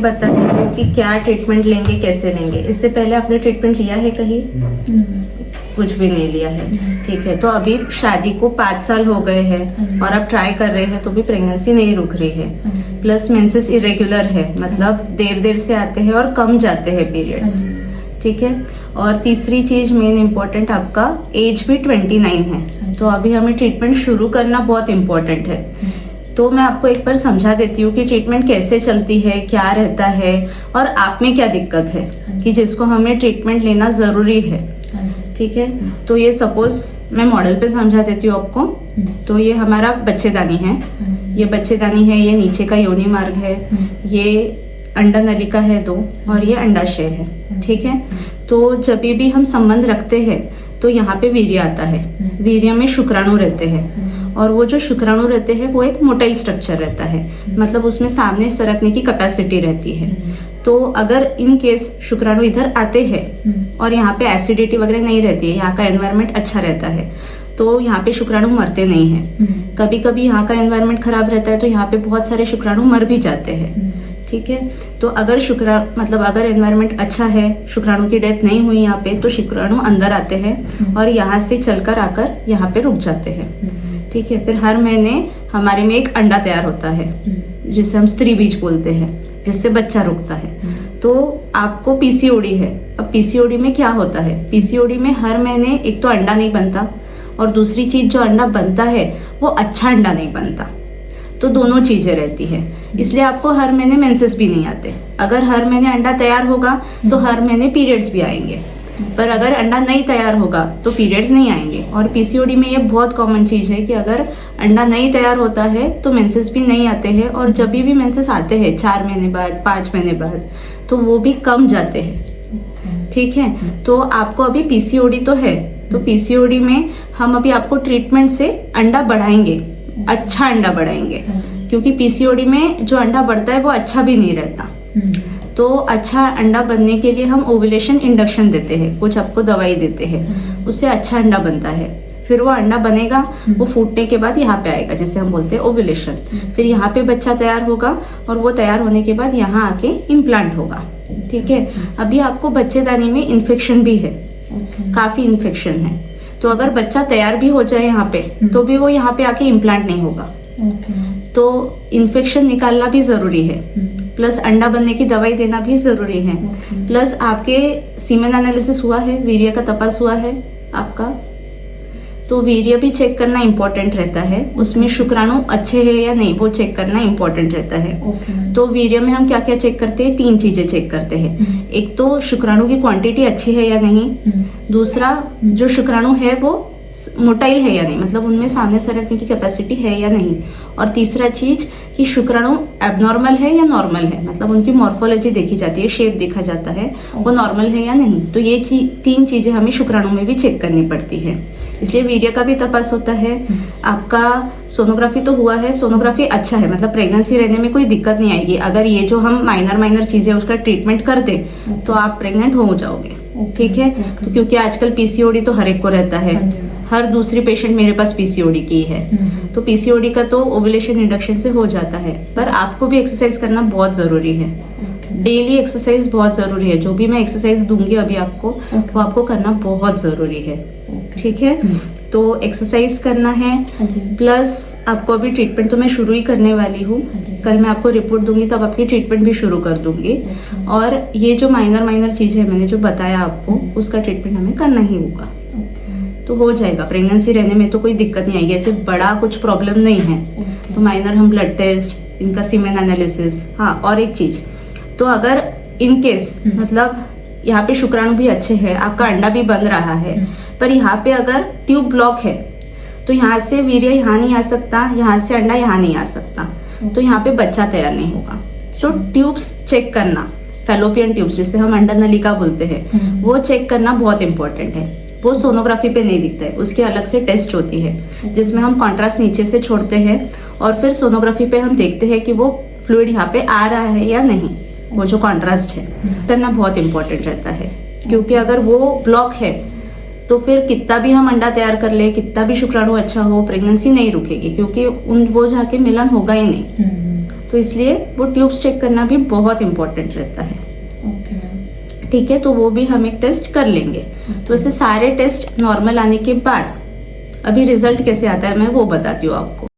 बताती हूँ कि क्या ट्रीटमेंट लेंगे, कैसे लेंगे। इससे पहले आपने ट्रीटमेंट लिया है कहीं? कुछ भी नहीं लिया है। ठीक है, तो अभी शादी को 5 साल हो गए हैं और आप ट्राई कर रहे हैं तो भी प्रेगनेंसी नहीं रुक रही है। प्लस मेंसेस इरेगुलर है, मतलब देर देर से आते हैं और कम जाते हैं पीरियड्स। ठीक है, और तीसरी चीज मेन इम्पोर्टेंट, आपका एज भी 29 है, तो अभी हमें ट्रीटमेंट शुरू करना बहुत इम्पोर्टेंट है। तो मैं आपको एक बार समझा देती हूँ कि ट्रीटमेंट कैसे चलती है, क्या रहता है और आप में क्या दिक्कत है कि जिसको हमें ट्रीटमेंट लेना जरूरी है। ठीक है, तो ये सपोज मैं मॉडल पे समझा देती हूँ आपको। तो ये हमारा बच्चेदानी है, ये बच्चेदानी है, ये नीचे का योनि मार्ग है, ये अंडा नलिका है 2 और ये अंडाशय है। ठीक है, तो जब भी हम संबंध रखते हैं तो यहाँ पे वीर्य आता है। वीर्य में शुक्राणु रहते हैं और वो जो शुक्राणु रहते हैं वो एक मोटाइल स्ट्रक्चर रहता है, मतलब उसमें सामने सरकने की कैपेसिटी रहती है। तो अगर इन केस शुक्राणु इधर आते हैं और यहाँ पे एसिडिटी वगैरह नहीं रहती है, यहाँ का एनवायरनमेंट अच्छा रहता है, तो यहाँ पे शुक्राणु मरते नहीं हैं। कभी कभी यहाँ का एनवायरनमेंट खराब रहता है तो यहाँ पे बहुत सारे शुक्राणु मर भी जाते हैं। ठीक है, तो अगर अगर एनवायरनमेंट अच्छा है, शुक्राणु की डेथ नहीं हुई यहाँ पे, तो शुक्राणु अंदर आते हैं और यहाँ से चलकर आकर यहाँ पे रुक जाते हैं। ठीक है, फिर हर महीने हमारे में एक अंडा तैयार होता है जिसे हम स्त्री बीज बोलते हैं, जिससे बच्चा रुकता है। तो आपको पीसीओडी है। अब पीसीओडी में क्या होता है, पीसीओडी में हर महीने एक तो अंडा नहीं बनता और दूसरी चीज जो अंडा बनता है वो अच्छा अंडा नहीं बनता, तो दोनों चीजें रहती है। इसलिए आपको हर महीने मेंसेस भी नहीं आते। अगर हर महीने अंडा तैयार होगा तो हर महीने पीरियड्स भी आएंगे, पर अगर अंडा नहीं तैयार होगा तो पीरियड्स नहीं आएंगे। और पीसीओडी में ये बहुत कॉमन चीज है कि अगर अंडा नहीं तैयार होता है तो मेंसेस भी नहीं आते हैं, और जब भी मेंसेस आते हैं 4 महीने बाद, 5 महीने बाद, तो वो भी कम जाते हैं। ठीक है, तो आपको अभी पीसीओडी तो है, तो पीसीओडी में हम अभी आपको ट्रीटमेंट से अंडा बढ़ाएंगे, अच्छा अंडा बढ़ाएंगे, क्योंकि पीसीओडी में जो अंडा बढ़ता है वो अच्छा भी नहीं रहता। तो अच्छा अंडा बनने के लिए हम ओव्यूलेशन इंडक्शन देते हैं, कुछ आपको दवाई देते हैं, उससे अच्छा अंडा बनता है। फिर वो अंडा बनेगा, वो फूटने के बाद यहाँ पे आएगा, जिसे हम बोलते हैं ओव्यूलेशन। फिर यहाँ पे बच्चा तैयार होगा और वो तैयार होने के बाद यहाँ आके इम्प्लांट होगा। ठीक है, अभी आपको बच्चेदानी में इन्फेक्शन भी है, काफी इन्फेक्शन है, तो अगर बच्चा तैयार भी हो जाए यहाँ पे तो भी वो यहाँ पे आके इम्प्लांट नहीं होगा। तो इन्फेक्शन निकालना भी जरूरी है, प्लस अंडा बनने की दवाई देना भी जरूरी है। प्लस आपके सीमेन एनालिसिस हुआ है, वीर्य का तपास हुआ है आपका, तो वीर्य भी चेक करना इम्पोर्टेंट रहता है। उसमें शुक्राणु अच्छे हैं या नहीं वो चेक करना इम्पोर्टेंट रहता है। तो वीर्य में हम क्या क्या चेक करते हैं, 3 चीजें चेक करते हैं। एक तो शुक्राणु की क्वांटिटी अच्छी है या नहीं, दूसरा जो शुक्राणु है वो मोटाइल है या नहीं, मतलब उनमें सामने सरकने की कैपेसिटी है या नहीं, और तीसरा चीज कि शुक्राणु एबनॉर्मल है या नॉर्मल है, मतलब उनकी मॉर्फोलॉजी देखी जाती है, शेप देखा जाता है, वो नॉर्मल है या नहीं। तो ये 3 चीजें हमें शुक्राणु में भी चेक करनी पड़ती है। इसलिए वीर्य का भी तपास होता है। आपका सोनोग्राफी तो हुआ है, सोनोग्राफी अच्छा है, मतलब प्रेगनेंसी रहने में कोई दिक्कत नहीं आएगी। अगर ये जो हम माइनर चीजें उसका ट्रीटमेंट कर दे तो आप प्रेग्नेंट हो जाओगे। ठीक है, तो क्योंकि आजकल पीसीओडी तो हर एक को रहता है, हर दूसरी पेशेंट मेरे पास पीसीओडी की है, तो पीसीओडी का तो ओव्यूलेशन इंडक्शन से हो जाता है। पर आपको भी एक्सरसाइज करना बहुत जरूरी है, डेली एक्सरसाइज बहुत जरूरी है। जो भी मैं एक्सरसाइज दूंगी अभी आपको, वो आपको करना बहुत जरूरी है। ठीक है, तो एक्सरसाइज करना है, प्लस आपको अभी ट्रीटमेंट तो मैं शुरू ही करने वाली हूँ। कल मैं आपको रिपोर्ट दूंगी तब आपकी ट्रीटमेंट भी शुरू कर दूंगी। और ये जो माइनर चीजें मैंने जो बताया आपको, उसका ट्रीटमेंट हमें करना ही होगा, तो हो जाएगा। प्रेगनेंसी रहने में तो कोई दिक्कत नहीं आएगी, ऐसे बड़ा कुछ प्रॉब्लम नहीं है। तो माइनर हम ब्लड टेस्ट, इनका सीमेन एनालिसिस। हाँ, और एक चीज, तो अगर इन केस मतलब यहाँ पे शुक्राणु भी अच्छे हैं, आपका अंडा भी बन रहा है, पर यहाँ पे अगर ट्यूब ब्लॉक है तो यहाँ से वीर्य यहाँ नहीं आ सकता, यहाँ से अंडा यहाँ नहीं आ सकता, तो यहाँ पे बच्चा तैयार नहीं होगा। तो ट्यूब्स चेक करना, फैलोपियन ट्यूब्स जिसे हम अंडा नलिका बोलते हैं, वो चेक करना बहुत इंपॉर्टेंट है। वो सोनोग्राफी पे नहीं दिखता है, उसकी अलग से टेस्ट होती है जिसमें हम कॉन्ट्रास्ट नीचे से छोड़ते हैं और फिर सोनोग्राफी पे हम देखते हैं कि वो फ्लूइड यहाँ पे आ रहा है या नहीं, वो जो कॉन्ट्रास्ट है करना बहुत इंपॉर्टेंट रहता है। क्योंकि अगर वो ब्लॉक है तो फिर कितना भी हम अंडा तैयार कर ले, कितना भी शुक्राणु अच्छा हो, प्रेगनेंसी नहीं रुकेगी, क्योंकि वो जाके मिलन होगा ही नहीं। तो इसलिए वो ट्यूब्स चेक करना भी बहुत इंपॉर्टेंट रहता है। Okay ma'am. ठीक है, तो वो भी हम एक टेस्ट कर लेंगे। तो ऐसे सारे टेस्ट नॉर्मल आने के बाद अभी रिजल्ट कैसे आता है मैं वो बताती हूँ आपको।